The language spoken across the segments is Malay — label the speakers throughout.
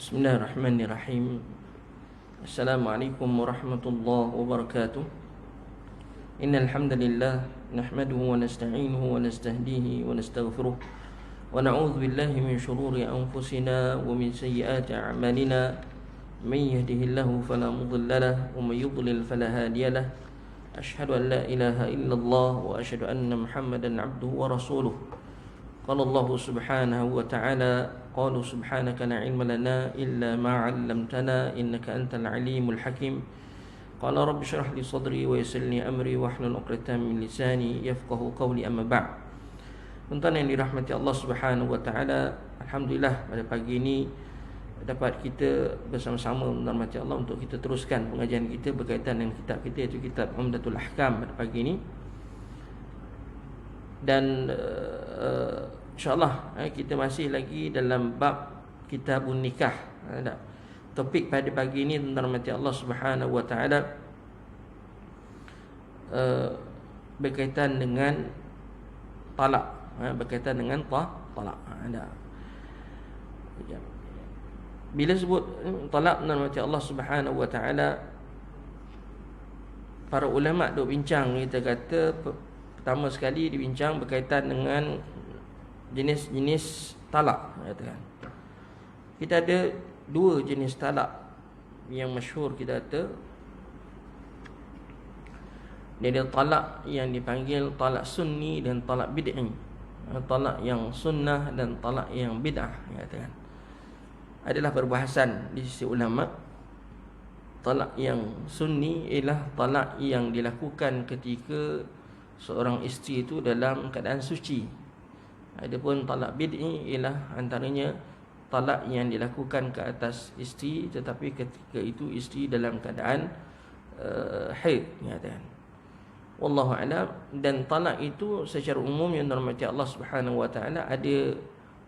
Speaker 1: Bismillahirrahmanirrahim. Assalamualaikum warahmatullahi wabarakatuh. Innal hamdalillah nahmaduhu wa nasta'inuhu wa nastahdihi wa nastaghfiruh wa na'udzu billahi min shururi anfusina wa min sayyiati a'malina. Man yahdihillahu fala mudilla lahu wa man yudlil fala hadiya lahu. Asyhadu an la ilaha illallah wa asyhadu anna Muhammadan 'abduhu wa rasuluh. Qala Allah subhanahu wa ta'ala, qalu subhanaka la ilma lana illa ma 'allamtana innaka antal alimul hakim. Qala rabbi shrah li sadri wa yassir li amri wahlul 'uqdatam min lisani yafqahu qawli, amma ba'd. Tuan-tuan yang dirahmati Allah subhanahu wa ta'ala, alhamdulillah pada pagi ini dapat kita bersama-sama menghormati Allah untuk kita teruskan pengajian kita berkaitan dengan kitab kita, iaitu kitab Umdatul Ahkam pada pagi ini. Dan insyaAllah kita masih lagi dalam bab kitabun nikah. Topik pada pagi ini tentang rahmati Allah subhanahu wa ta'ala berkaitan dengan talak, berkaitan dengan talak. Bila sebut talak tentang rahmati Allah subhanahu wa ta'ala, para ulama' duk bincang. Kita kata pertama sekali dibincang berkaitan dengan jenis-jenis talak. Kita ada dua jenis talak yang masyhur kita kata. Dia ada talak yang dipanggil talak sunni dan talak bid'i. Talak yang sunnah dan talak yang bid'ah, adalah perbahasan di sisi ulama. Talak yang sunni ialah talak yang dilakukan ketika seorang isteri itu dalam keadaan suci. Adapun talak bid'i ialah antaranya talak yang dilakukan ke atas isteri tetapi ketika itu isteri dalam keadaan haid, wallahu a'lam. Dan talak itu secara umum yang dirahmati Allah Subhanahu wa taala ada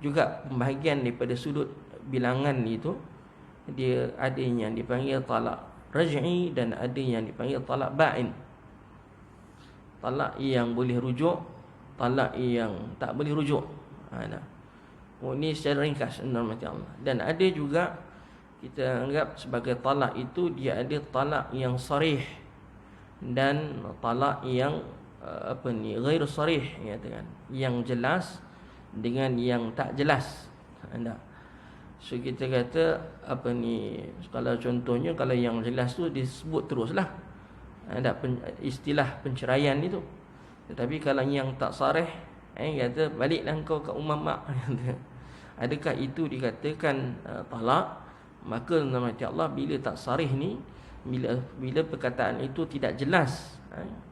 Speaker 1: juga pembahagian daripada sudut bilangan itu. Dia ada yang dipanggil talak raj'i dan ada yang dipanggil talak ba'in. Talak yang boleh rujuk, talak yang tak boleh rujuk. Ini secara ringkas rahmati Allah. Dan ada juga kita anggap sebagai talak itu dia ada talak yang sarih dan talak yang ghair sarih, yang jelas dengan yang tak jelas. So kita kata kalau contohnya, kalau yang jelas tu disebut teruslah, ada istilah penceraian itu. Tetapi kalau yang tak sarih, kata baliklah kau ke rumah mak. Adakah itu dikatakan talak? Maka namanya Allah, bila tak sarih ni, bila perkataan itu tidak jelas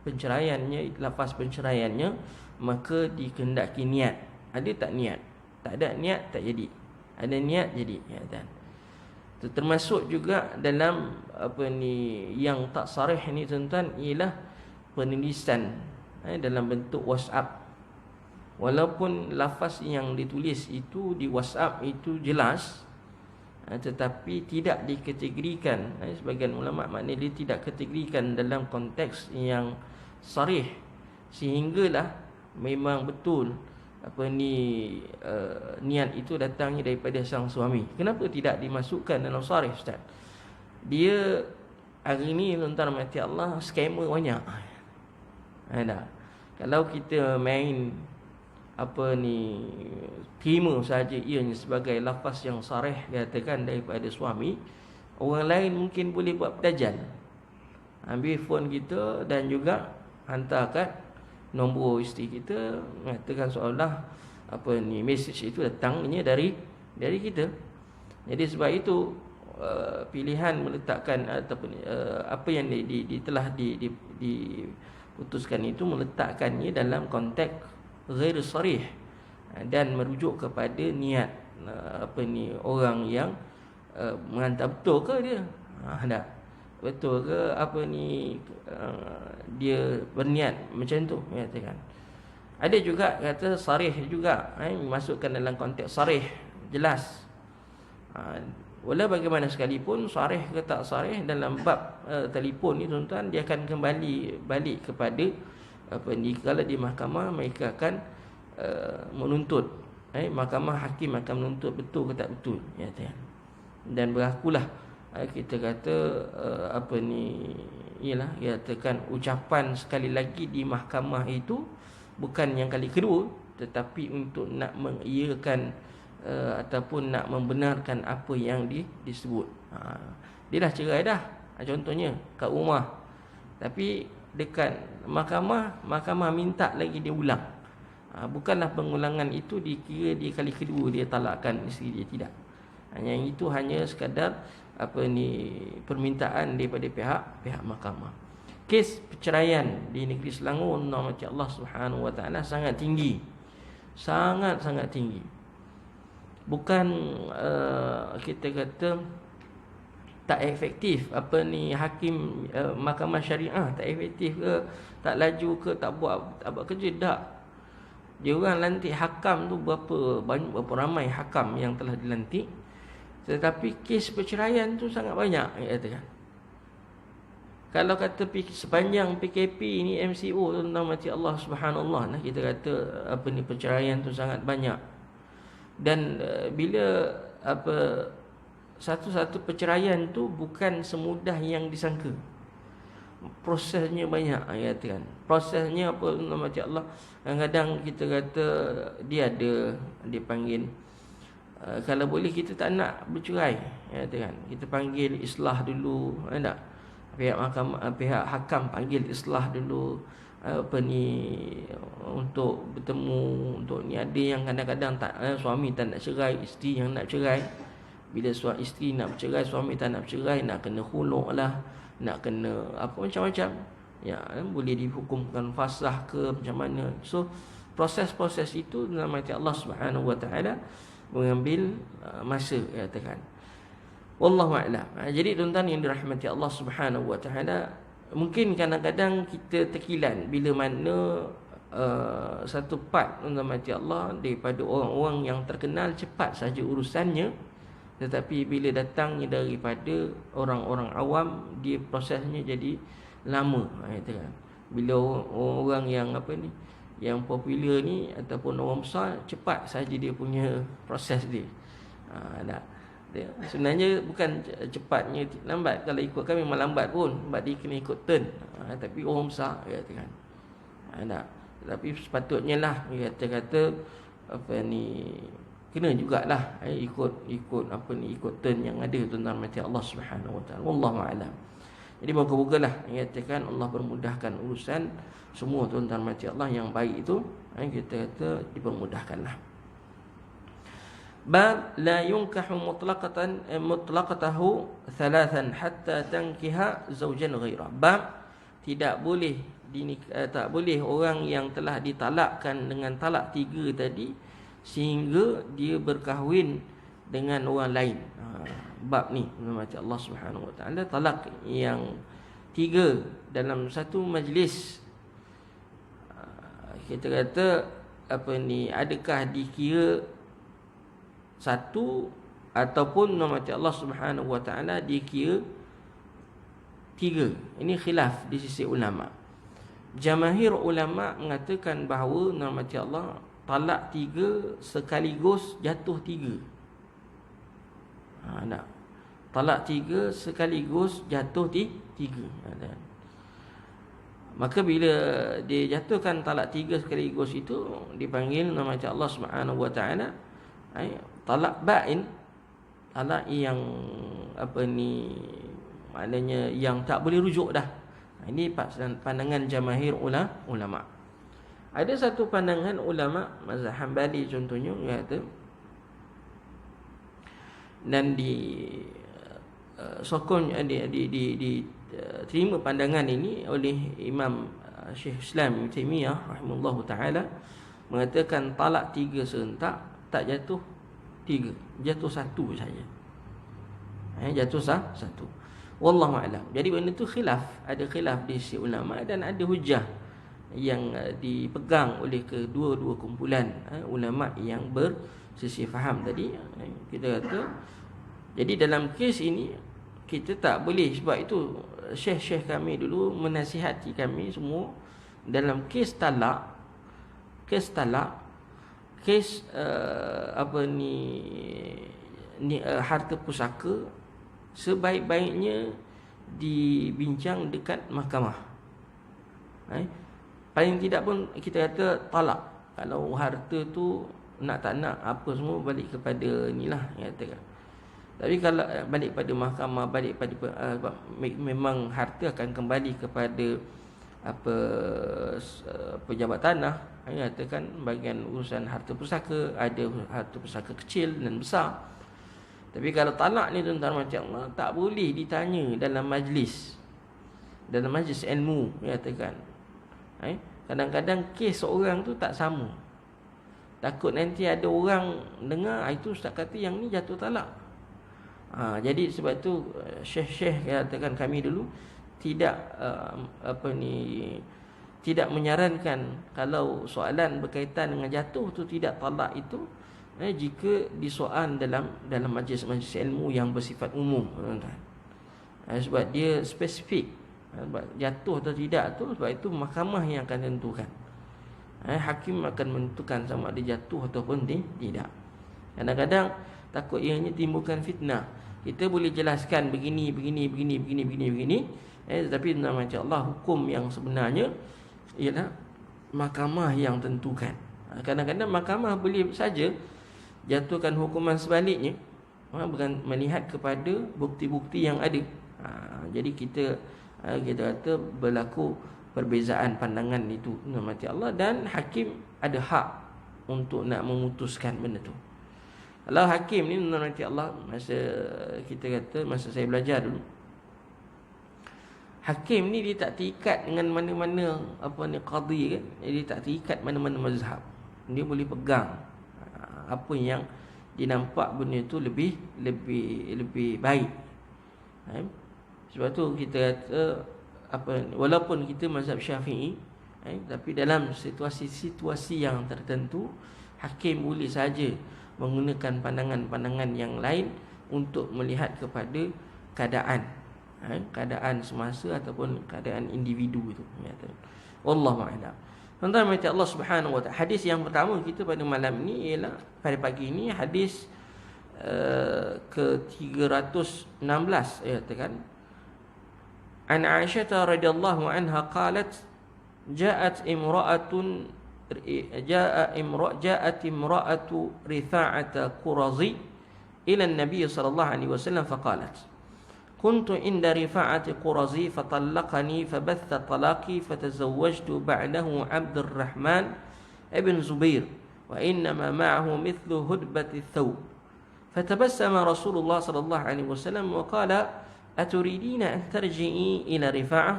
Speaker 1: penceraiannya, lafaz penceraiannya, maka dikehendaki niat. Ada tak niat? Tak ada niat, tak jadi. Ada niat, jadi. Termasuk juga dalam yang tak sarih ni tuan-tuan, ialah penulisan dalam bentuk WhatsApp. Walaupun lafaz yang ditulis itu di WhatsApp itu jelas, tetapi tidak dikategorikan, sebagian ulama' maknanya dia tidak kategorikan dalam konteks yang sarih, sehinggalah memang betul niat itu datangnya daripada sang suami. Kenapa tidak dimasukkan dalam sarih, Ustaz? Dia hari ni tuan-tuan rahmati Allah, scammer banyak. Kalau kita main terima saja ianya sebagai lafaz yang sarih dikatakan daripada suami, orang lain mungkin boleh buat pedajal, ambil phone kita dan juga hantarkan nombor isteri kita, mengatakan seolah message itu datangnya dari kita. Jadi sebab itu pilihan meletakkan ataupun apa yang telah diputuskan itu meletakkannya dalam konteks ghair sarih dan merujuk kepada niat orang yang menghantar. Betul ke dia? Tak. Betul ke dia berniat macam tu, katakan. Ada juga kata sarih juga, masukkan dalam konteks sarih, jelas. Walau bagaimana sekalipun, sarih ke tak sarih dalam bab telefon ni tuan-tuan, dia akan kembali balik kepada kalau di mahkamah mereka akan menuntut, mahkamah hakim akan menuntut betul ke tak betul, Dan berlakulah kita kata ialah katakan ucapan sekali lagi di mahkamah itu bukan yang kali kedua, tetapi untuk nak mengiyakan ataupun nak membenarkan apa yang disebut. Dia dah cerai dah, contohnya kat rumah, tapi dekat mahkamah minta lagi dia ulang. Bukanlah pengulangan itu dikira di kali kedua dia talakkan isteri dia, tidak. Yang itu hanya sekadar permintaan daripada pihak mahkamah. Kes perceraian di negeri Selangor, rahmat Allah Subhanahu Wa Taala sangat tinggi. Sangat tinggi. Bukan kita kata tak efektif hakim mahkamah syariah tak efektif ke, tak laju ke, tak buat kerja, tak. Dia orang lantik hakam tu berapa ramai hakam yang telah dilantik, tetapi kes perceraian tu sangat banyak, katakan. Kalau kata sepanjang PKP ni MCO tu tentang mati Allah Subhanallah, kita kata perceraian tu sangat banyak. Dan bila satu-satu perceraian tu bukan semudah yang disangka. Prosesnya banyak, katakan. Prosesnya mati Allah. Kadang-kadang kita kata dia panggil, kalau boleh kita tak nak bercerai, katakan. Kita panggil islah dulu, tak? Pihak hakam panggil islah dulu, untuk bertemu, untuk ni. Ada yang kadang-kadang tak, suami tak nak cerai, isteri yang nak cerai. Bila isteri nak bercerai, suami tak nak bercerai, nak kena khuluk lah, nak kena macam-macam. Ya, boleh dihukumkan fasah ke macam mana. So proses-proses itu dalam hati Allah Subhanahu Wa Taala mengambil masa, katakan. Wallahu a'lam. Jadi tuan-tuan yang dirahmati Allah Subhanahu Wa Taala, mungkin kadang-kadang kita terkilan bila mana satu part dalam hati Allah daripada orang-orang yang terkenal cepat saja urusannya, tetapi bila datangnya daripada orang-orang awam, dia prosesnya jadi lama, katakan. Bila orang yang yang popular ni ataupun orang besar, cepat saja dia punya proses dia. Sebenarnya bukan cepatnya, lambat. Kalau ikut kami memang lambat pun, sebab dia kena ikut turn. Tapi orang besar, katakan. Tapi sepatutnya lah, kata-kata kena jugalah ikut ikut turn yang ada tuan-tuan mati Allah Subhanahu Wa Taala. Wallahu a'lam. Jadi moga-mogalah katakan Allah bermudahkan urusan semua tuan-tuan mati Allah yang baik itu, kita kata dipermudahkanlah. Bab la yunkahu mutlaqatahu thalathan hatta tankiha zawjan ghairah. Bab tak boleh orang yang telah ditalakkan dengan talak 3 tadi sehingga dia berkahwin dengan orang lain. Bab ni mati Allah Subhanahu Wa Taala, talak yang 3 dalam satu majlis, kita kata adakah dikira satu ataupun mati Allah Subhanahu Wa Taala dikira 3. Ini khilaf di sisi ulama. Jamaahir ulama mengatakan bahawa mati Allah talak 3 sekaligus jatuh 3. Talak 3 sekaligus jatuh 3. Maka bila dia jatuhkan talak 3 sekaligus itu, dipanggil nama Allah Subhanahu Wa Taala talak ba'in, talak yang maknanya yang tak boleh rujuk dah. Ini pandangan jamaahir ulama. Ada satu pandangan ulama mazhab Hambali contohnya, kata, dan sokong terima pandangan ini oleh Imam Syekh Islam Ibn Taimiyah rahimahullahu taala, mengatakan talak 3 serentak tak jatuh 3, jatuh 1 saja. Jatuh 1. Wallahu a'lam. Jadi benda tu khilaf, ada khilaf di sisi ulama dan ada hujah yang dipegang oleh kedua-dua kumpulan ulama yang bersisi faham tadi. Kita kata, jadi dalam kes ini kita tak boleh, sebab itu syekh-syekh kami dulu menasihati kami semua dalam kes talak, harta pusaka sebaik-baiknya dibincang dekat mahkamah. Paling tidak pun kita kata talak. Kalau harta tu nak tak nak apa semua balik kepada inilah yang katakan. Tapi kalau balik pada mahkamah, balik pada memang harta akan kembali kepada pejabat tanah. Katakan bahagian urusan harta pusaka, ada harta pusaka kecil dan besar. Tapi kalau talak ni tuan-tuan macam Allah, tak boleh ditanya dalam majlis ilmu, katakan. Kadang-kadang kes seorang tu tak sama. Takut nanti ada orang dengar, itu ustaz kata yang ni jatuh talak. Jadi sebab tu syekh-syekh katakan kami dulu tidak tidak menyarankan kalau soalan berkaitan dengan jatuh tu tidak talak itu jika disoal dalam majlis-majlis ilmu yang bersifat umum, tuan-tuan. Sebab dia spesifik. Sebab jatuh atau tidak tu, sebab itu mahkamah yang akan tentukan. Hakim akan menentukan sama ada jatuh ataupun tidak. Kadang-kadang takut ianya timbulkan fitnah. Kita boleh jelaskan begini. Tapi macam Allah, hukum yang sebenarnya ialah mahkamah yang tentukan. Kadang-kadang mahkamah boleh saja jatuhkan hukuman sebaliknya, bukan melihat kepada bukti-bukti yang ada. Jadi kita kata berlaku perbezaan pandangan itu mati Allah, dan hakim ada hak untuk nak memutuskan benda tu. Kalau hakim ni mati Allah, masa saya belajar dulu, hakim ni dia tak terikat dengan mana-mana qadhi kan. Dia tak terikat mana-mana mazhab. Dia boleh pegang apa yang dinampak benda tu lebih baik. Sebab tu kita kata walaupun kita mazhab Syafi'i, tapi dalam situasi-situasi yang tertentu hakim boleh saja menggunakan pandangan-pandangan yang lain untuk melihat kepada keadaan semasa ataupun keadaan individu itu. Wallahu a'lam. Tuan-tuan mati Allah Subhanahu wa taala. Hadis yang pertama kita pada malam ini ialah pada pagi ini hadis ke-316 katakan. An Aisyah radhiyallahu anha qalat ja'at imra'atu Rifa'ata Qurazi ila an-nabiy sallallahu alaihi wasallam faqalat كنت عند رفاعة قرزي فطلقني فبث طلاقي فتزوجت بعده عبد الرحمن ابن زبير وإنما معه مثل هدبة الثوب فتبسم رسول الله صلى الله عليه وسلم وقال أتريدين أن ترجعي إلى رفاعة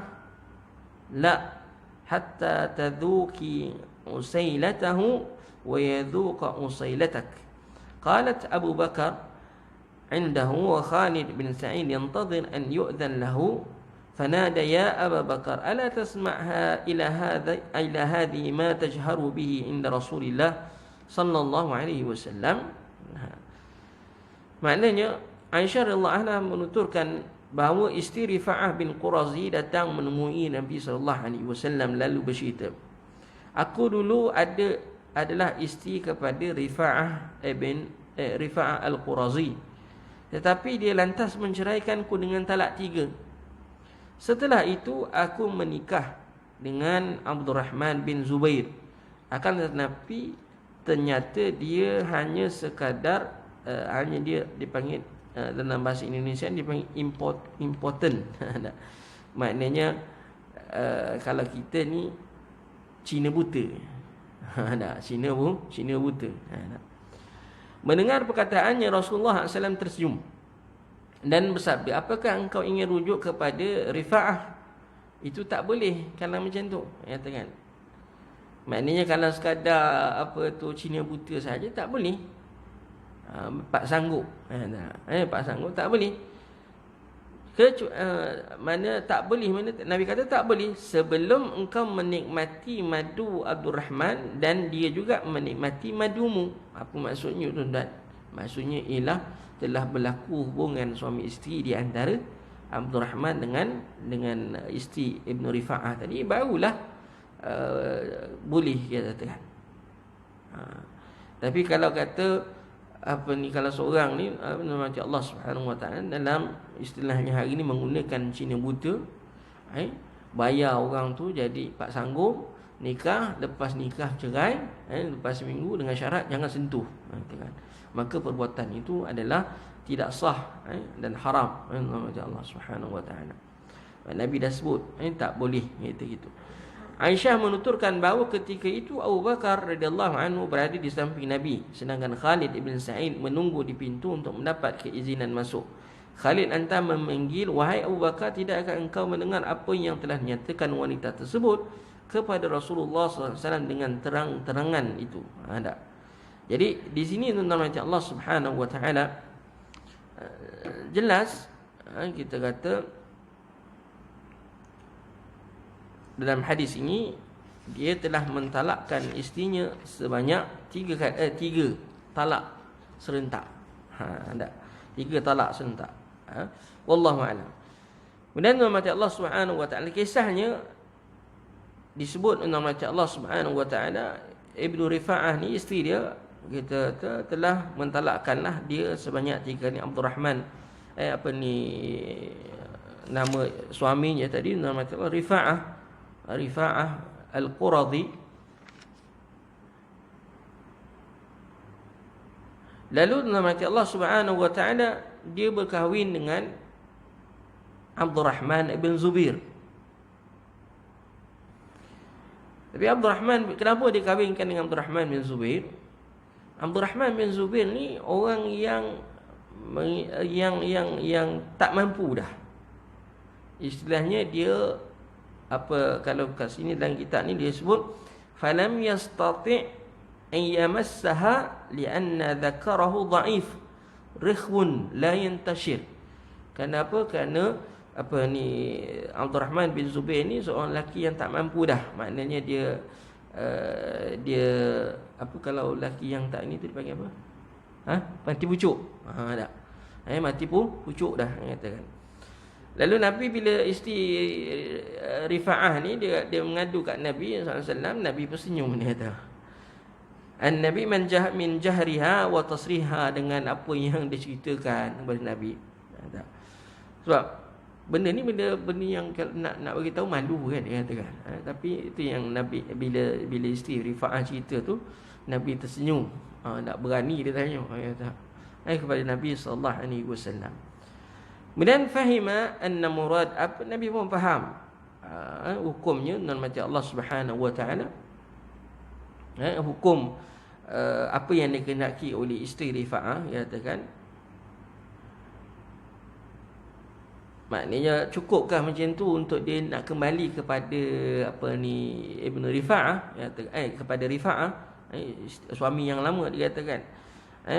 Speaker 1: لا حتى تذوقي أسيلته ويذوق أسيلتك قالت أبو بكر عنده وخالد بن سعيد ينتظر أن يؤذن له فنادى يا أبا بكر ألا تسمعها إلى هذه ما تجهر به عند رسول الله صلى الله عليه وسلم. Maknanya Aisyah radhiyallahu anha menuturkan bahawa isteri Rifa'ah bin Qurazi datang menemui Nabi sallallahu alaihi wasallam lalu bercerita, aku dulu adalah isteri kepada Rifa'ah al-Qurazi, tetapi dia lantas menceraikanku dengan talak 3. Setelah itu aku menikah dengan Abdurrahman bin Zubair. Akan tetapi ternyata dia hanya sekadar hanya dia dipanggil dalam bahasa Indonesia dipanggil important. Maknanya kalau kita ni Cina buta. Cina buta. Mendengar perkataannya Rasulullah SAW tersenyum dan bersabda, apakah engkau ingin rujuk kepada Rifa'ah? Itu tak boleh kalau macam tu, katakan. Maknanya kalau sekadar Cina buta saja tak boleh. Pak sanggup. Pak sanggup tak boleh. Mana tak boleh, mana Nabi kata tak boleh sebelum engkau menikmati madu Abdurrahman dan dia juga menikmati madumu. Apa maksudnya tuan-tuan? Maksudnya ialah telah berlaku hubungan suami isteri di antara Abdurrahman dengan isteri Ibn Rifa'ah tadi, barulah boleh kita katakan. Tapi kalau kata kalau seorang ni macam Allah Subhanahu Wa Taala dalam istilahnya hari ni menggunakan Cina buta, bayar orang tu jadi pak sanggup, nikah, lepas nikah cerai, lepas seminggu dengan syarat jangan sentuh, kan? Maka perbuatan itu adalah tidak sah, dan haram, macam Allah Subhanahu Wa Taala. Nabi dah sebut, tak boleh gitu. Aisyah menuturkan bahawa ketika itu Abu Bakar radhiyallahu anhu berada di samping Nabi, sedangkan Khalid ibn Sa'id menunggu di pintu untuk mendapat keizinan masuk. Khalid hantar memanggil, "Wahai Abu Bakar, tidakkah engkau mendengar apa yang telah dinyatakan wanita tersebut kepada Rasulullah SAW dengan terang-terangan itu?" Tak. Jadi di sini tuan-tuan macam Allah Subhanahu Wa Taala jelas, kita kata dalam hadis ini dia telah mentalakkan isterinya sebanyak 3 talak serentak. Tak. 3 talak serentak. Wallahu a'lam. Kemudian macam Allah Subhanahu Wa Taala, kisahnya disebut macam Allah Subhanahu Wa Taala, Ibnu Rifa'ah ni isteri dia, kita telah mentalakkanlah dia sebanyak 3 ni. Abdurrahman nama suaminya tadi nama Allah Rifa'ah Al-Quradhi. Lalu nama Allah Subhanahu Wa Taala dia berkahwin dengan Abdurrahman ibn Zubair. Tapi Abdurrahman, kenapa dia kahwinkan dengan Abdurrahman bin Zubair? Abdurrahman bin Zubair ni orang yang tak mampu dah. Istilahnya dia kalau kat sini dalam kitab ni dia sebut falam yastati' an yamassaha li'anna dhakarahu dha'if rikhwun la yantashir. Kenapa? Kerana Abdurrahman bin Zubair ni seorang lelaki yang tak mampu dah. Maknanya dia kalau lelaki yang tak ni tu dipanggil apa? Mati pucuk. Tak. Mati pucuk dah katakan. Lalu Nabi bila isteri Rifa'ah ni dia mengadu kat Nabi SAW, Nabi pun senyum, dia kata An-Nabi min jahriha wa tasriha, dengan apa yang diceritakan kepada Nabi. Sebab benda ni benda yang nak bagi tahu malu kan, dia katakan. Tapi itu yang Nabi bila isteri Rifa'ah cerita tu, Nabi tersenyum. Tak berani dia tanya, kepada Nabi sallallahu alaihi wasallam. Kemudian fahima anna murad Nabi pun faham hukumnya macam Allah Subhanahu Wa Taala, hukum apa yang dikehendaki oleh isteri Rifa'ah, dia katakan. Maknanya cukupkah macam tu untuk dia nak kembali kepada Ibnu Rifa'ah, kepada Rifa'ah, suami yang lama, dia katakan.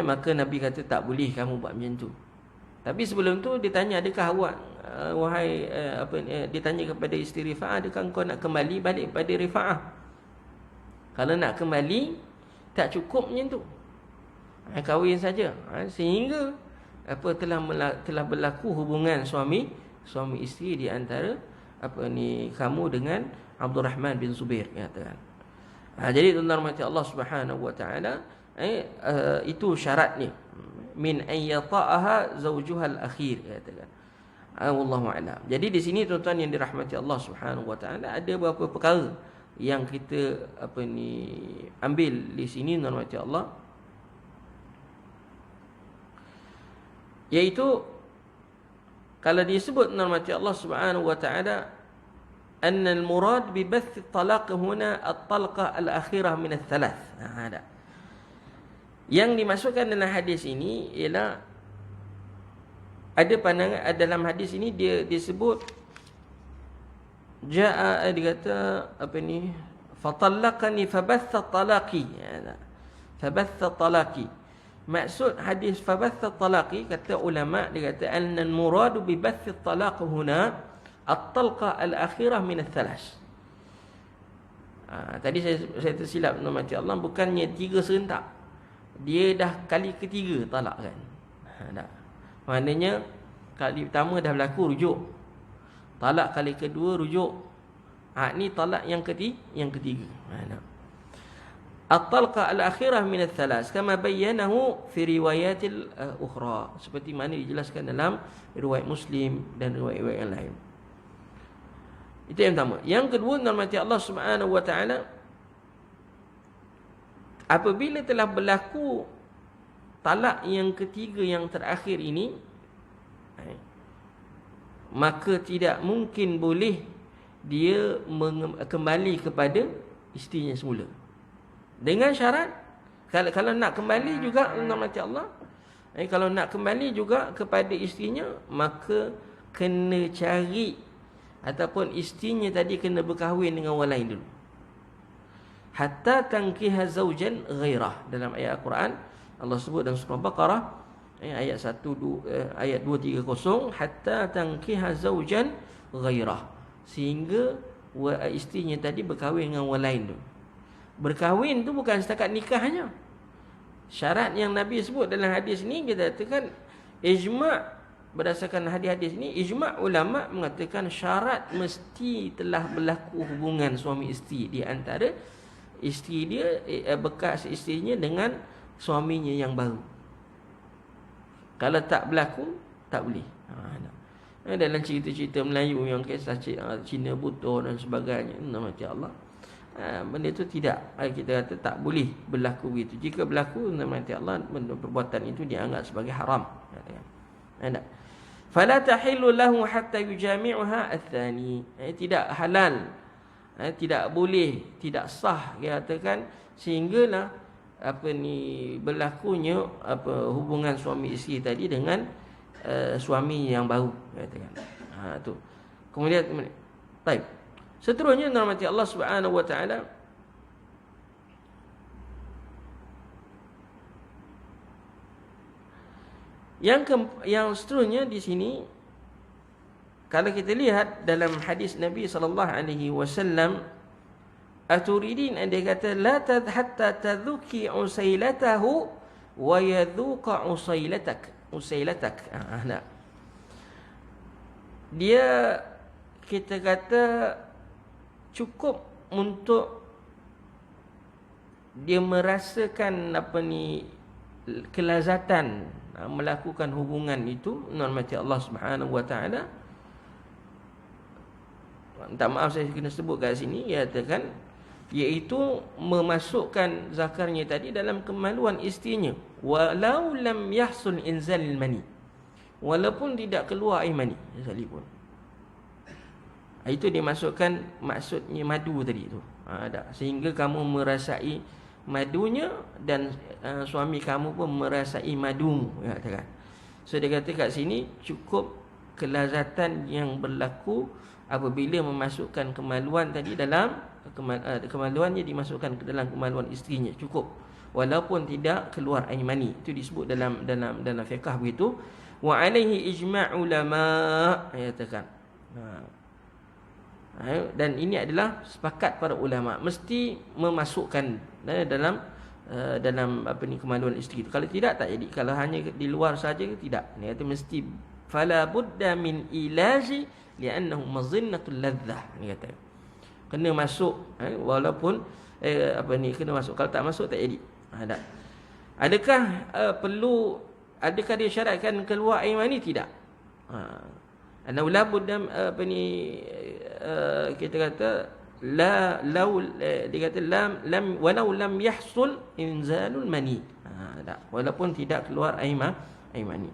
Speaker 1: Maka Nabi kata tak boleh kamu buat macam tu. Tapi sebelum tu dia tanya, adakah awak dia tanya kepada isteri Rifa'ah, adakah kau nak kembali balik pada Rifa'ah? Kalau nak kembali tak cukup macam tu, kahwin saja, sehingga telah berlaku hubungan suami isteri di antara kamu dengan Abdurrahman bin Zubair, katakan. Jadi tuan-tuan macam Allah Subhanahu Wa Taala, itu syaratnya min an yata'aha zawjuha al-akhir, katakan. Wallahu a'lam. Jadi di sini tuan-tuan yang dirahmati Allah Subhanahu Wa Taala, ada beberapa perkara yang kita ambil di sini tuan-tuan macam Allah, iaitu kalau disebut tuan-tuan macam Allah Subhanahu Wa Taala anna al-murad bi bath at-talaq huna at-talqah al-akhirah min ath-thalath. Yang dimasukkan dalam hadis ini ialah ada pandangan dalam hadis ini dia disebut dia kata fatallaqani fabatha talaqi, fabatha talaqi. Maksud hadis fabatha talaqi, kata ulama, dia kata annal muradu bi bathi talaq huna at-talqa al-akhirah min ath-thalath. Tadi saya tersilap nama Allah, bukannya 3 serentak. Dia dah kali ketiga talak kan. Tak. Maknanya kali pertama dah berlaku, rujuk. Talak kali kedua, rujuk. Ni talak yang ketiga. at-talqah al-akhirah min ats-tsalas kama bayyanahu fi riwayatil ukhra, seperti mana dijelaskan dalam riwayat Muslim dan riwayat-riwayat yang lain. Itu yang pertama. Yang kedua, normatif Allah Subhanahu wa taala, apabila telah berlaku talak yang ketiga yang terakhir ini, maka tidak mungkin boleh dia kembali kepada isterinya semula. Dengan syarat, kalau nak kembali juga normatif Allah, kalau nak kembali juga kepada isterinya, maka kena cari ataupun isterinya tadi kena berkahwin dengan orang lain dulu. Hatta tankiha zawjan ghairah. Dalam ayat Al-Quran Allah sebut dalam surah Baqarah ayat 230, hatta tankiha zawjan ghairah, sehingga isterinya tadi berkahwin dengan orang lain dulu. Berkahwin tu bukan setakat nikahnya. Syarat yang Nabi sebut dalam hadis ni, kita katakan ijma', berdasarkan hadis-hadis ni, ijma' ulama' mengatakan syarat mesti telah berlaku hubungan suami isteri di antara isteri dia, bekas isterinya dengan suaminya yang baru. Kalau tak berlaku, tak boleh. Dalam cerita-cerita Melayu yang kisah Cina buta dan sebagainya, nama-nama Allah, benda itu tidak, kita kata tak boleh berlaku begitu. Jika berlaku, nama-nama Allah, perbuatan itu dianggap sebagai haram. Fala tahillu lahu hatta yujami'uha ath-thani. Tidak halal, tidak boleh, tidak sah, dia katakan, sehinggalah berlakunya hubungan suami isteri tadi dengan suami yang baru, katakan. Tu. Kemudian baik. Seterusnya normatif Allah Subhanahu wa taala, yang seterusnya di sini, kalau kita lihat dalam hadis Nabi sallallahu alaihi wasallam, aturidin, dia kata la hatta tadhuki usailatahu wa yadhuqa usailatak. Dia, kita kata, cukup untuk dia merasakan kelazatan melakukan hubungan itu, normatif Allah Subhanahu wa taala. Tak, maaf saya kena sebut kat sini, dia katakan, iaitu memasukkan zakarnya tadi dalam kemaluan isterinya, walau lam yahsul inzalil mani, walaupun tidak keluar air mani sekalipun. Itu dimasukkan, maksudnya madu tadi tu. Sehingga kamu merasai madunya dan suami kamu pun merasai madumu, katakan. So dia kata kat sini cukup kelazatan yang berlaku apabila memasukkan kemaluan tadi dalam kemaluannya dimasukkan ke dalam kemaluan isterinya, cukup walaupun tidak keluar air mani. Itu disebut dalam fiqh begitu. Wa alaihi ijma' ulama, katakan. Dan ini adalah sepakat para ulama, mesti memasukkan dalam kemaluan isteri itu. Kalau tidak, tak jadi. Kalau hanya di luar saja, tidak. Dia kata mesti fala budda min ilaji li'annahu mazinnatul ladzah. Dia kata kena masuk, walaupun kena masuk. Kalau tak masuk, tak jadi. Adakah adakah dia syaratkan keluar air mani? Tidak. Anna la budda kita kata dia kata lam walau lam yahsul inzalul mani, walaupun tidak keluar air mani.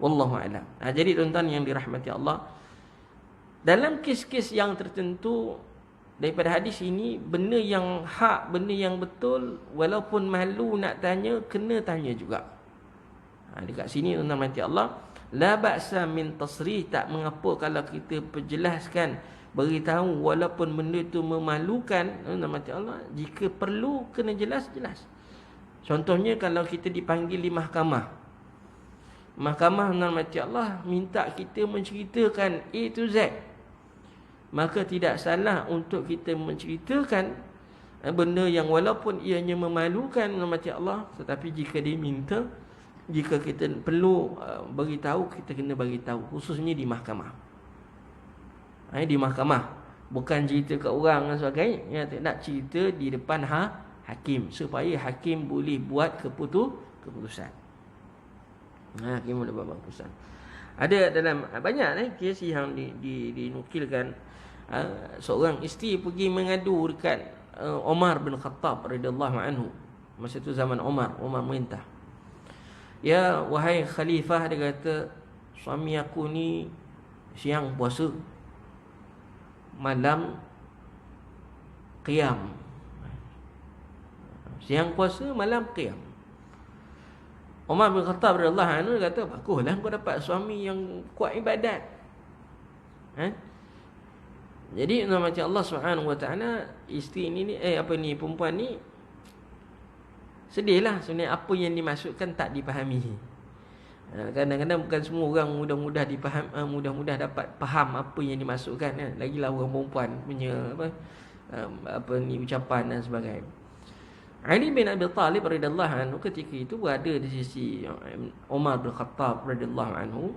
Speaker 1: Wallahu a'lam. Jadi tuan-tuan yang dirahmati Allah, dalam kes-kes yang tertentu daripada hadis ini, benda yang hak, benda yang betul, walaupun malu nak tanya, kena tanya juga. Dekat sini tuan-tuan mati Allah, la ba'sa min tasrih, tak mengapa kalau kita perjelaskan, beritahu walaupun benda itu memalukan, mati Allah, jika perlu kena jelas. Contohnya kalau kita dipanggil di mahkamah mati Allah minta kita menceritakan A to Z, maka tidak salah untuk kita menceritakan benda yang walaupun ianya memalukan, mati Allah, tetapi jika dia minta, jika kita perlu beritahu, kita kena beritahu, khususnya di mahkamah. Di mahkamah Bukan cerita kat orang dan sebagainya. Ya, nak cerita di depan hakim supaya hakim boleh buat keputusan. Hakim boleh buat keputusan. Ada dalam banyak kes yang dinukilkan, seorang isteri pergi mengadu dekat Umar bin Khattab radhiyallahu anhu. Masa tu zaman Umar merintah. Ya, wahai khalifah, dia kata, suami aku ni siang puasa, malam qiyam. Siang puasa, malam qiyam. Umar bin Khattab radhiyallahu anhu kata, baguslah kau dapat suami yang kuat ibadat. Jadi macam Allah Subhanahu Wa Taala, isteri ni perempuan ni sedihlah sebenarnya apa yang dimaksudkan tak dipahami. Kadang-kadang bukan semua orang mudah dapat faham apa yang dimaksudkan, lagilah orang perempuan punya ucapan dan sebagainya. Ali bin Abi Talib radhiyallahu anhu ketika itu berada di sisi Umar bin Khattab radhiyallahu anhu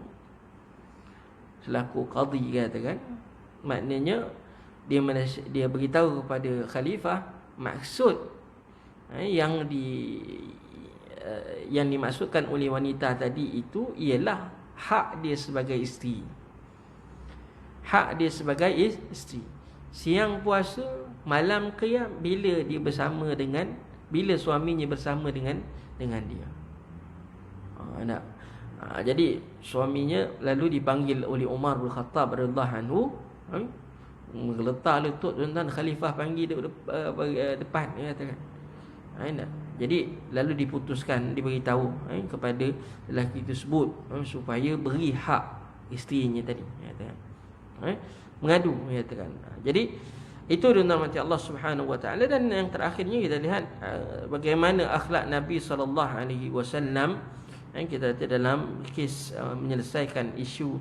Speaker 1: selaku qadhi, katakan. Maknanya dia beritahu kepada khalifah maksud yang dimaksudkan oleh wanita tadi itu ialah hak dia sebagai isteri. Hak dia sebagai isteri. Siang puasa, malam qiyam, bila suaminya bersama dengan dia. Jadi suaminya lalu dipanggil oleh Umar bin Khattab radhiyallahu anhu, meletak lutut dan khalifah panggil depan, dia katakan. Jadi lalu diputuskan, diberitahu kepada lelaki tersebut supaya beri hak isterinya tadi, mengadu, katakan. Jadi itu dinamati Allah Subhanahu Wa Taala. Dan yang terakhirnya kita lihat bagaimana akhlak Nabi sallallahu alaihi wasallam, kita dalam kes menyelesaikan isu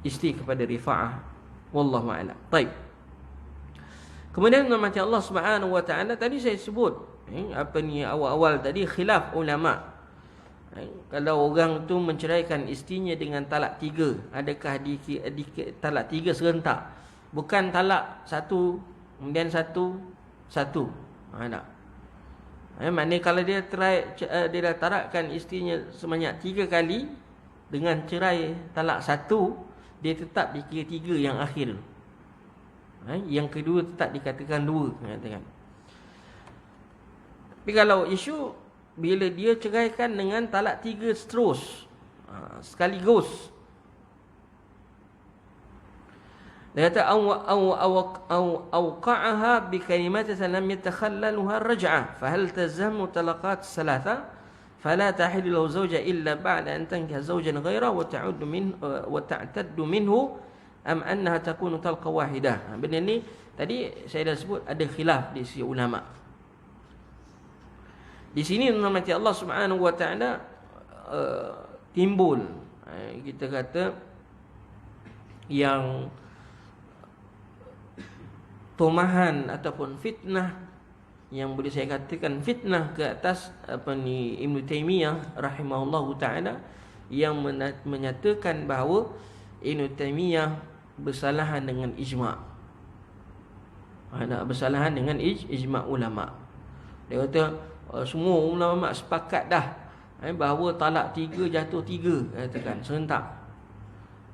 Speaker 1: isteri kepada Rifa'ah, wallahu a'lam. Baik. Kemudian nama Allah Subhanahu Wa Taala tadi saya sebut awal-awal tadi khilaf ulama. Kalau orang tu menceraikan isterinya dengan talak 3, adakah talak 3 serentak? Bukan talak 1 kemudian 1. Tak. Maknanya kalau dia dah tarakkan isterinya sebanyak 3 kali dengan cerai talak 1, dia tetap dikira 3 yang akhir. Yang kedua tetap dikatakan 2, katakan. Tapi kalau isu bila dia ceraikan dengan talak 3 terus, sekaligus, dia kata awqa'aha bi kalimatin lam yatakhallaluha ar-raj'ah fa hal tazamu talaqat thalatha fala tahillu lahu zawja illa ba'da an tankiha zawjan ghayra wa ta'taddu minhu am annaha takunu talqa wahidah. Benda ni tadi saya dah sebut ada khilaf di sisi ulama. Di sini nama Allah Subhanahu Wa Taala timbul, kita kata, yang tomahan ataupun fitnah, yang boleh saya katakan fitnah ke atas Ibn Taymiyah rahimahullahu taala, yang menyatakan bahawa Ibn Taymiyah bersalahan dengan ijma'. Bersalahan dengan ijma' ulama. Dia kata semua ulama sepakat dah bahawa talak 3 jatuh 3, katakan serentak.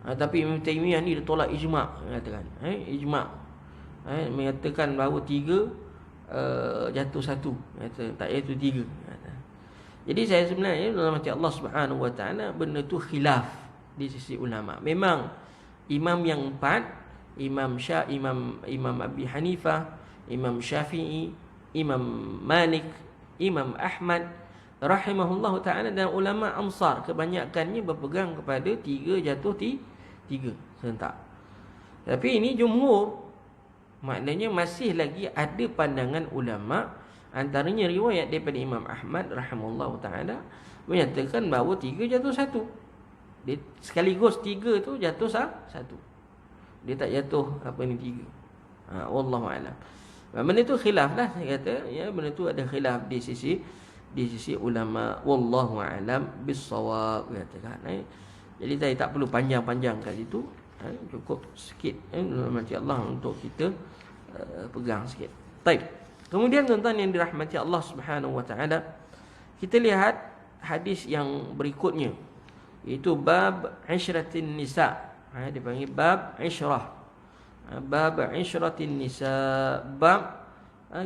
Speaker 1: Tapi Ibn Taymiyah ni dia tolak ijma', katakan. Ijma' mengatakan bahawa 3 jatuh 1, kata tak jatuh 3. Jadi saya sebenarnya dalam hati Allah Subhanahu Wa Taala benda tu khilaf di sisi ulama. Memang imam yang 4, Imam Abi Hanifah, Imam Syafi'i, Imam Malik, Imam Ahmad rahimahullahu taala dan ulama Ansar kebanyakannya berpegang kepada 3 jatuh 3 serentak. Tapi ini jumhur, maknanya masih lagi ada pandangan ulama, antaranya riwayat daripada Imam Ahmad rahimahullahu taala menyatakan bahawa 3 jatuh 1. Dia sekaligus 3 tu jatuh 1. Dia tak jatuh 3. Wallahu a'lam. Benda tu khilaf lah, saya kata, benda tu ada khilaf di sisi ulama, wallahu a'lam bis-shawab, katakan. Jadi saya tak perlu panjang-panjang kat situ. Cukup sikit rahmati Allah untuk kita pegang sikit. Baik. Kemudian tuan-tuan yang dirahmati Allah Subhanahu wa taala, kita lihat hadis yang berikutnya, iaitu bab Ishratin Nisa. Dipanggil bab Ishrah. Bab Ishratin Nisa. Bab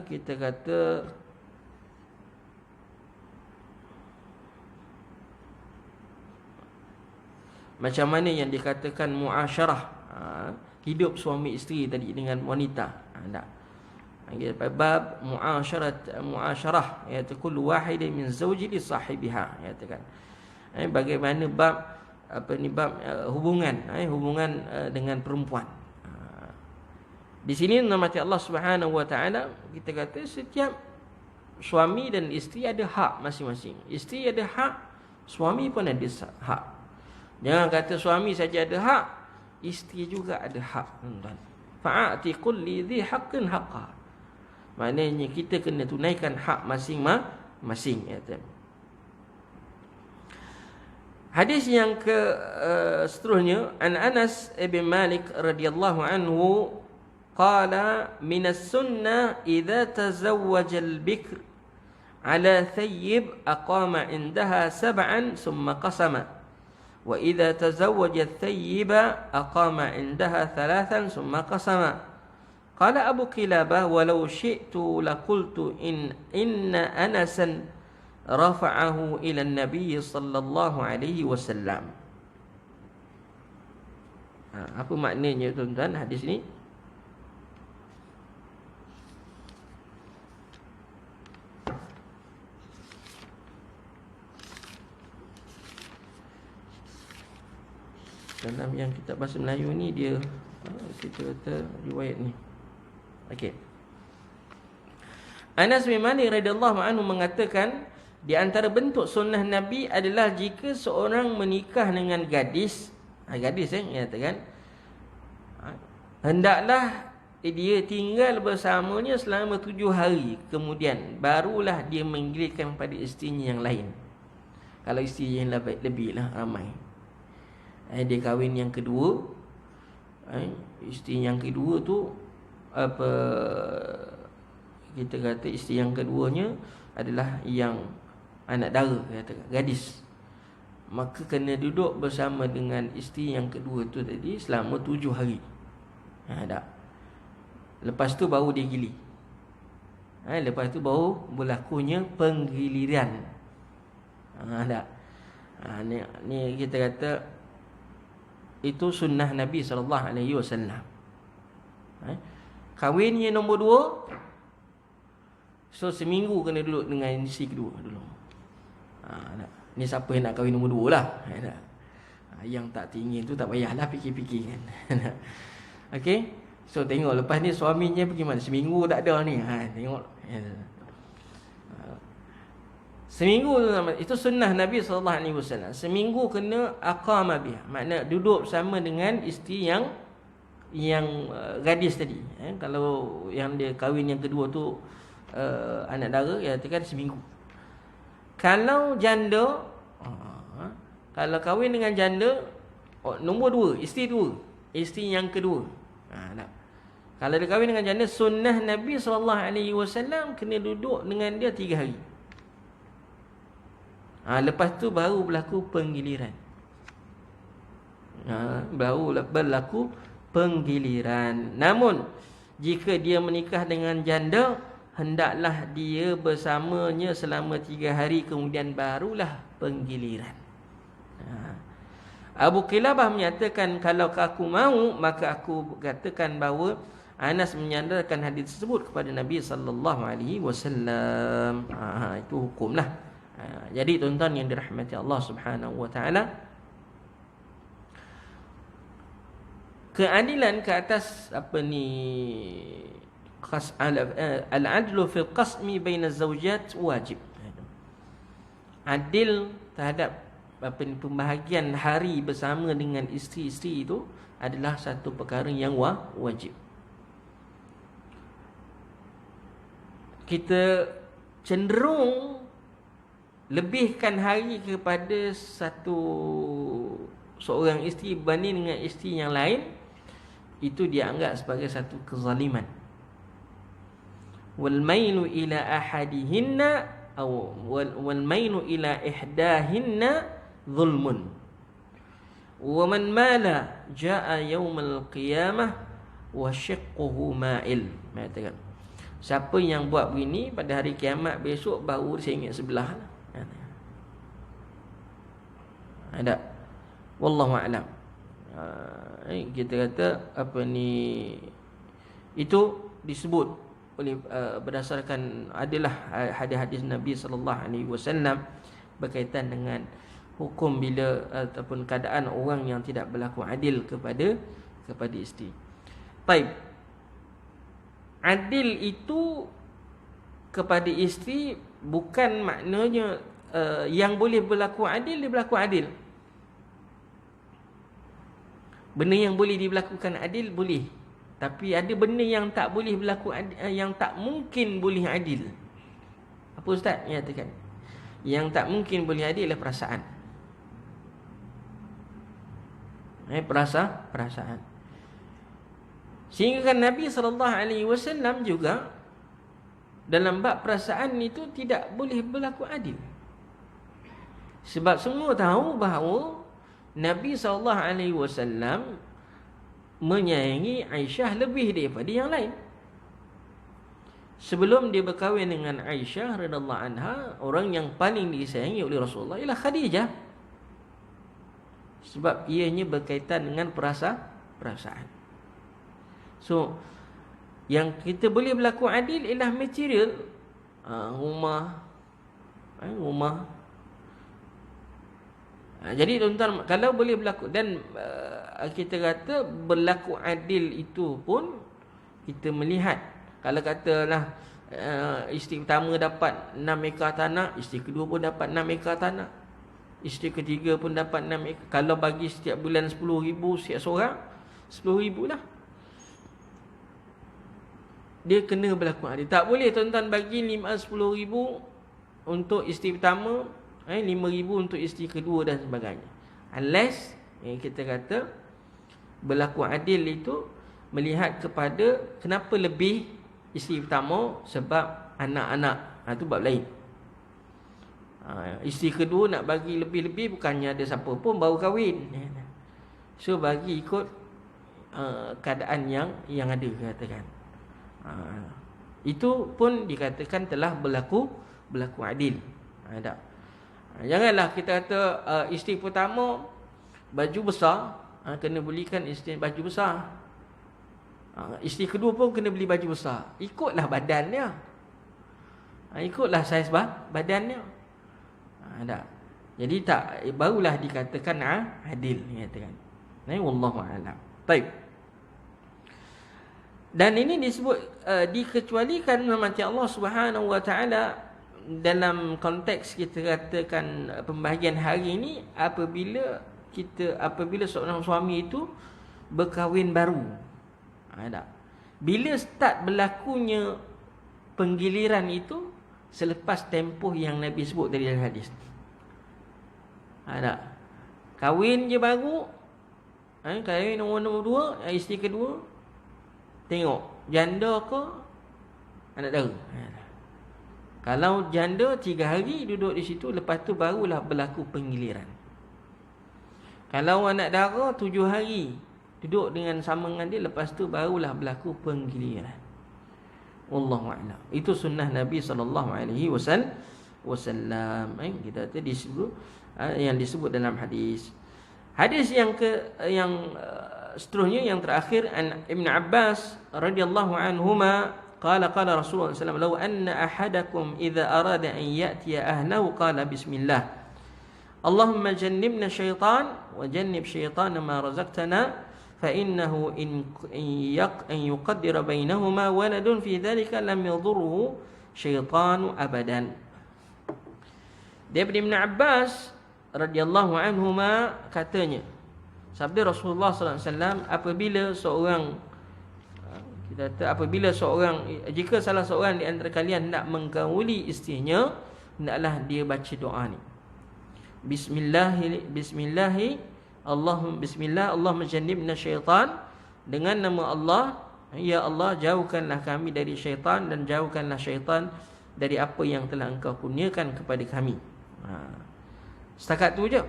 Speaker 1: kita kata macam mana yang dikatakan muasyarah, hidup suami isteri tadi dengan wanita. Tak. Bab muasyarah, iaitu kullu wahidin min zawji li sahibiha, iaitu bagaimana bab bab hubungan dengan perempuan. Di sini namanya Allah Subhanahu wa taala, kita kata setiap suami dan isteri ada hak masing-masing. Isteri ada hak, suami pun ada hak. Jangan kata suami saja ada hak, isteri juga ada hak, tuan-tuan. Fa'ati kulli dhi haqqin haqqa. Maknanya kita kena tunaikan hak masing-masing, ya. Hadis yang seterusnya, an Anas bin Malik radhiyallahu anhu qala min as-sunnah idza tazawwaja al-bikr ala thayyib aqama indaha sab'an thumma qasama. وإذا تزوج الثيب أقام عندها ثلاثا ثم قسم. قال أبو قلابة ولو شئت لقلت إن أنسا رفعه إلى النبي صلى الله عليه وسلم. Apa maknanya tuan-tuan hadis ni? Dalam yang kitab bahasa Melayu ni dia kita kata riwayat ni. Okey. Anas bin Malik radhiyallahu anhu mengatakan, di antara bentuk sunnah Nabi adalah jika seorang menikah dengan gadis, katakan, hendaklah dia tinggal bersamanya selama 7 hari, kemudian barulah dia menggilirkan pada isterinya yang lain. Kalau isteri yang lebih lah ramai. Dia kahwin yang kedua, isteri yang kedua tu kita kata isteri yang keduanya adalah yang anak dara, kata gadis, maka kena duduk bersama dengan isteri yang kedua tu tadi selama 7 hari. Tak. Lepas tu baru dia gili. Lepas tu baru berlakunya penggiliran. Tak. Ni kita kata itu sunnah Nabi SAW. Kahwinnya nombor 2, so seminggu kena duduk dengan isteri kedua dulu. Ni siapa yang nak kahwin nombor 2 lah. Yang tak tinggi tu tak payahlah fikir-fikir kan. Okey. So tengok lepas ni suaminya pergi mana? Seminggu tak ada ni. Tengok. Seminggu itu sunnah Nabi SAW. Seminggu kena aqama biha, makna duduk bersama dengan isteri yang gadis tadi. Kalau yang dia kahwin yang kedua tu anak dara, ya katakan seminggu. Kalau janda, kalau kahwin dengan janda nombor 2, isteri 2, isteri yang kedua. Kalau dia kahwin dengan janda, sunnah Nabi SAW kena duduk dengan dia 3 hari. Lepas tu baru berlaku penggiliran. Baru berlaku penggiliran. Namun jika dia menikah dengan janda, hendaklah dia bersamanya selama 3 hari, kemudian barulah penggiliran. Abu Qilabah menyatakan, kalau aku mahu, maka aku katakan bahawa Anas menyandarkan hadis tersebut kepada Nabi SAW. Itu hukumlah. Jadi tuan-tuan yang dirahmati Allah Subhanahu wa taala, keadilan ke atas al-adlu fil qasmi baina az-zawjat wajib. Adil terhadap pembahagian hari bersama dengan isteri-isteri itu adalah satu perkara yang wajib. Kita cenderung lebihkan hari kepada satu seorang isteri berbanding dengan isteri yang lain, itu dianggap sebagai satu kezaliman. Wal mailu ila ahadihinna wal mailu ila ihdahinna zulmun. Wa man mala jaa yaumal qiyamah wa shiqquhu ma'il. Mengatakan, siapa yang buat begini pada hari kiamat besok baru saya ingat sebelah. Ada. Wallahu a'lam. Kita kata apa ni, itu disebut oleh berdasarkan adalah hadis-hadis Nabi sallallahu alaihi wasallam berkaitan dengan hukum bila ataupun keadaan orang yang tidak berlaku adil kepada isteri. Baik. Adil itu kepada isteri bukan maknanya yang boleh berlaku adil dia berlaku adil. Benda yang boleh diberlakukan adil boleh, tapi ada benda yang tak boleh berlaku adil, yang tak mungkin boleh adil. Apa ustaz nyatakan? Yang tak mungkin boleh adil adalah perasaan. Perasaan. Sehingga kan Nabi SAW juga dalam bab perasaan itu tidak boleh berlaku adil. Sebab semua tahu bahawa Nabi SAW menyayangi Aisyah lebih daripada yang lain. Sebelum dia berkahwin dengan Aisyah radhiyallahu anha, orang yang paling disayangi oleh Rasulullah ialah Khadijah. Sebab ianya berkaitan dengan perasaan. So, yang kita boleh berlaku adil ialah material. Rumah. Jadi tuan-tuan, kalau boleh berlaku, dan kita kata berlaku adil itu pun kita melihat, kalau katalah isteri pertama dapat 6 ekar tanah, isteri kedua pun dapat 6 ekar tanah, isteri ketiga pun dapat 6 ekar. Kalau bagi setiap bulan 10,000 setiap seorang, 10,000 lah. Dia kena berlaku adil. Tak boleh tuan-tuan bagi 10,000 untuk isteri pertama, 5,000 untuk isteri kedua dan sebagainya. Unless kita kata berlaku adil itu melihat kepada kenapa lebih isteri pertama, sebab anak-anak. Itu bab lain. Isteri kedua nak bagi lebih-lebih bukannya ada siapa pun baru kahwin. So bagi ikut keadaan yang ada, katakan. Itu pun dikatakan telah berlaku adil. Tak? Janganlah kita kata isteri pertama baju besar, kena belikan isteri baju besar. Isteri kedua pun kena beli baju besar. Ikutlah badannya. Ikutlah saiz badannya. Tak. Jadi tak, barulah dikatakan adil, katakan. Wallahu a'lam. Baik. Dan ini disebut dikecualikan mati Allah Subhanahu wa taala dalam konteks kita katakan pembahagian hari ini apabila seorang suami itu berkahwin baru. Tak. Bila start berlakunya penggiliran itu selepas tempoh yang Nabi sebut dari hadis. Tak. Kahwin je baru, kahwin nombor 2, isteri kedua, tengok janda ke anak dara. Kalau janda 3 hari duduk di situ, lepas tu barulah berlaku penggiliran. Kalau anak dara 7 hari duduk dengan sama dengan dia, lepas tu barulah berlaku penggiliran. Wallahu a'lam. Itu sunnah Nabi sallallahu alaihi wasallam. Kita tadi disebut yang disebut dalam hadis. Hadis yang seterusnya yang terakhir, Ibn Abbas radhiyallahu anhuma qala Rasulullah sallallahu alaihi wasallam, "Law anna ahadakum idza arada an ya'tiya ahlahu qala bismillah. Allahumma jannibna syaitan wa jannib syaitana ma razaqtana fa innahu in yuqaddira bainahuma waladun fi dhalika lam yadhurruhu syaitanu abadan." Daripada Ibn Abbas radhiyallahu anhuma katanya, sabda Rasulullah sallallahu alaihi wasallam, jika salah seorang di antara kalian hendak menggauli isterinya, hendaklah dia baca doa ni. Bismillahi Bismillah, Allahumma jannibna syaitan, dengan nama Allah, ya Allah, jauhkanlah kami dari syaitan dan jauhkanlah syaitan dari apa yang telah Engkau kurniakan kepada kami. Setakat tu je.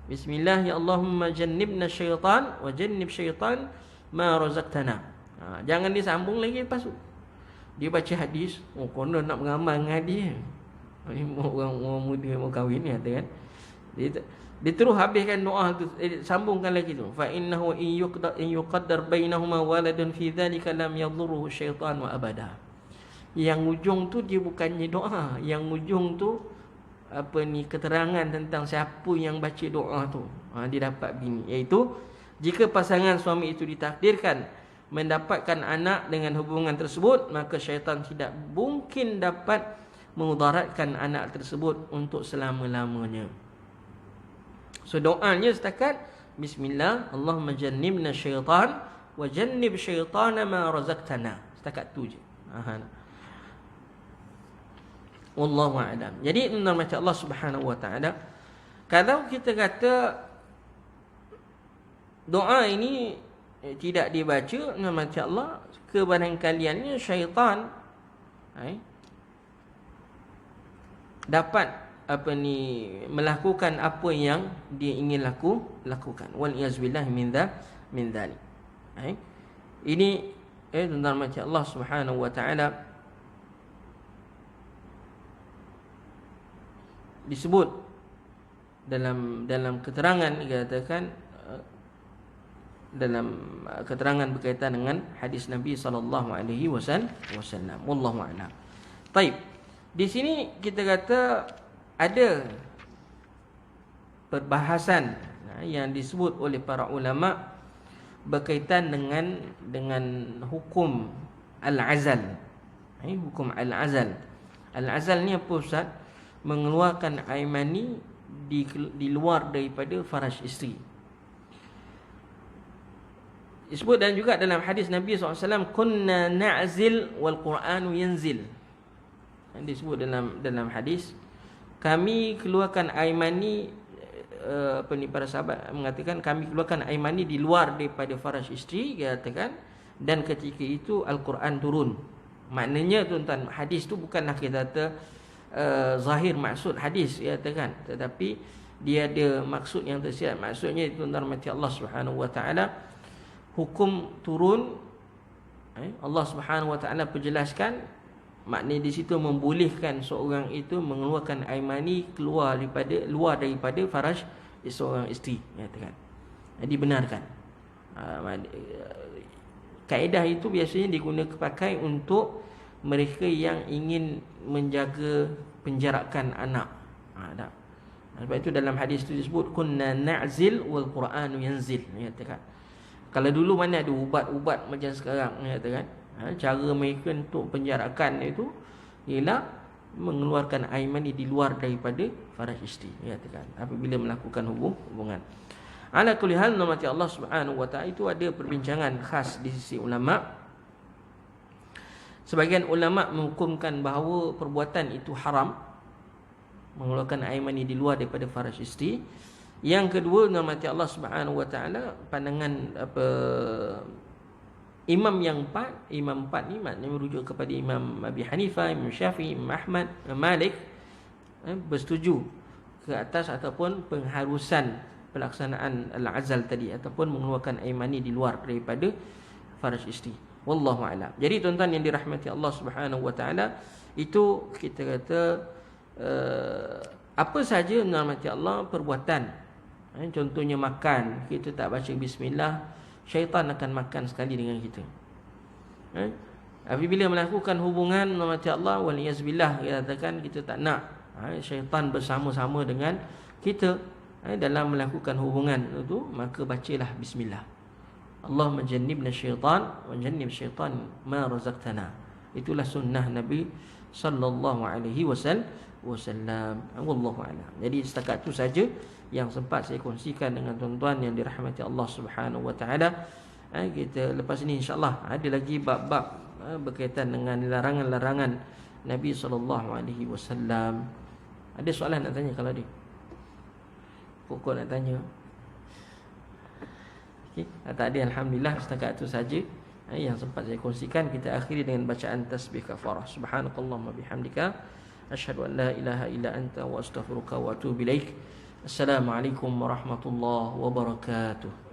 Speaker 1: Bismillah, ya Allahumma jannibna syaitan wa jannib syaitan ma razaqtana. Jangan disambung lagi lepas tu. Dia baca hadis, konon nak beramal dengan hadis. Orang muda mau kahwin ni kata kan. Dia terus habiskan doa tu, sambungkan lagi tu. Fa innahu in yuqaddar bainahuma waladun fi dhalika lam yadhurruhu syaitan wa abada. Yang ujung tu dia bukannya doa, yang ujung tu keterangan tentang siapa yang baca doa tu, dia dapat bini, iaitu jika pasangan suami itu ditakdirkan mendapatkan anak dengan hubungan tersebut, maka syaitan tidak mungkin dapat memudaratkan anak tersebut untuk selama-lamanya. So doanya setakat Bismillah, Allahumma jannibna syaitan wa jannib syaitana ma razaqtana. Setakat tu je. Wallahu a'lam. Jadi macam Allah Subhanahu wa taala, kalau kita kata doa ini tidak dibaca, macam Allah, kebarangkaliannya syaitan dapat melakukan apa yang dia ingin lakukan. Wal iyazbillah min dzalik. Ini tentang macam Allah Subhanahu wa taala disebut dalam keterangan, dikatakan dalam keterangan berkaitan dengan hadis Nabi sallallahu alaihi wasallam. Wallahu a'lam. Baik. Di sini kita kata ada perbahasan yang disebut oleh para ulama berkaitan dengan hukum al-azal. Hukum al-azal. Al-azal ni apa Ustaz? Mengeluarkan air mani di luar daripada faraj isteri. Disebut dan juga dalam hadis Nabi SAW, kunna na'zil wal Qur'anu yanzil. Disebut dalam hadis, kami keluarkan air mani, para sahabat mengatakan kami keluarkan air mani di luar daripada faraj isteri, katakan, dan ketika itu Al-Quran turun. Maknanya tuan-tuan, hadis tu bukanlah kita kata zahir maksud hadis, katakan, tetapi dia ada maksud yang tersirat. Maksudnya tuan-tuan macam Allah Subhanahu wa taala, hukum turun, Allah Subhanahu wa taala perjelaskan, maknanya di situ membolehkan seorang itu mengeluarkan air mani luar daripada faraj seorang isteri, katakan. Jadi benarkan. Kaedah itu biasanya digunakan pakai untuk mereka yang ingin menjaga penjarakan anak. Sebab itu dalam hadis itu disebut kunna na'zil wal Qur'anu yanzil, katakan. Kalau dulu mana ada ubat-ubat macam sekarang, katakan. Cara mereka untuk penjarakan itu ialah mengeluarkan air mani di luar daripada faraj isteri, katakan, apabila melakukan hubungan. Ala kulli hal, nama Allah Subhanahu wa taala itu ada perbincangan khas di sisi ulama. Sebagian ulama menghukumkan bahawa perbuatan itu haram, mengeluarkan air mani di luar daripada faraj isteri. Yang kedua, nama Allah Subhanahu wa taala, pandangan imam yang empat. Imam empat ni maknanya merujuk kepada Imam Abi Hanifah, Imam Syafi'i, Imam Ahmad, Malik, bersetuju ke atas ataupun pengharusan pelaksanaan al-azal tadi, ataupun mengeluarkan air mani di luar daripada faraj isteri. Wallahu a'lam. Jadi tuan-tuan yang dirahmati Allah Subhanahu wa taala, itu kita kata apa saja dirahmati Allah perbuatan, contohnya makan, kita tak baca bismillah, syaitan akan makan sekali dengan kita. Apabila melakukan hubungan dirahmati Allah, waliyazbillah, kita katakan kita tak nak syaitan bersama-sama dengan kita dalam melakukan hubungan itu, maka bacalah bismillah. Allahumma jannibna syaitan wa jannib syaitan ma razaqtana. Itulah sunnah Nabi sallallahu alaihi wasallam. Wallahu a'lam. Jadi setakat itu saja yang sempat saya kongsikan dengan tuan-tuan yang dirahmati Allah Subhanahu wa taala. Kita lepas ini insya-Allah ada lagi bab-bab berkaitan dengan larangan-larangan Nabi sallallahu alaihi wasallam. Ada soalan nak tanya kalau ada? Pokok nak tanya. Okay. Tak ada, alhamdulillah setakat itu saja yang sempat saya kongsikan. Kita akhiri dengan bacaan tasbih kafarah. Subhanakallahumma bihamdika asyhadu an la ilaha illa anta wa astaghfiruka wa atubu ilaik. Assalamualaikum warahmatullahi wabarakatuh.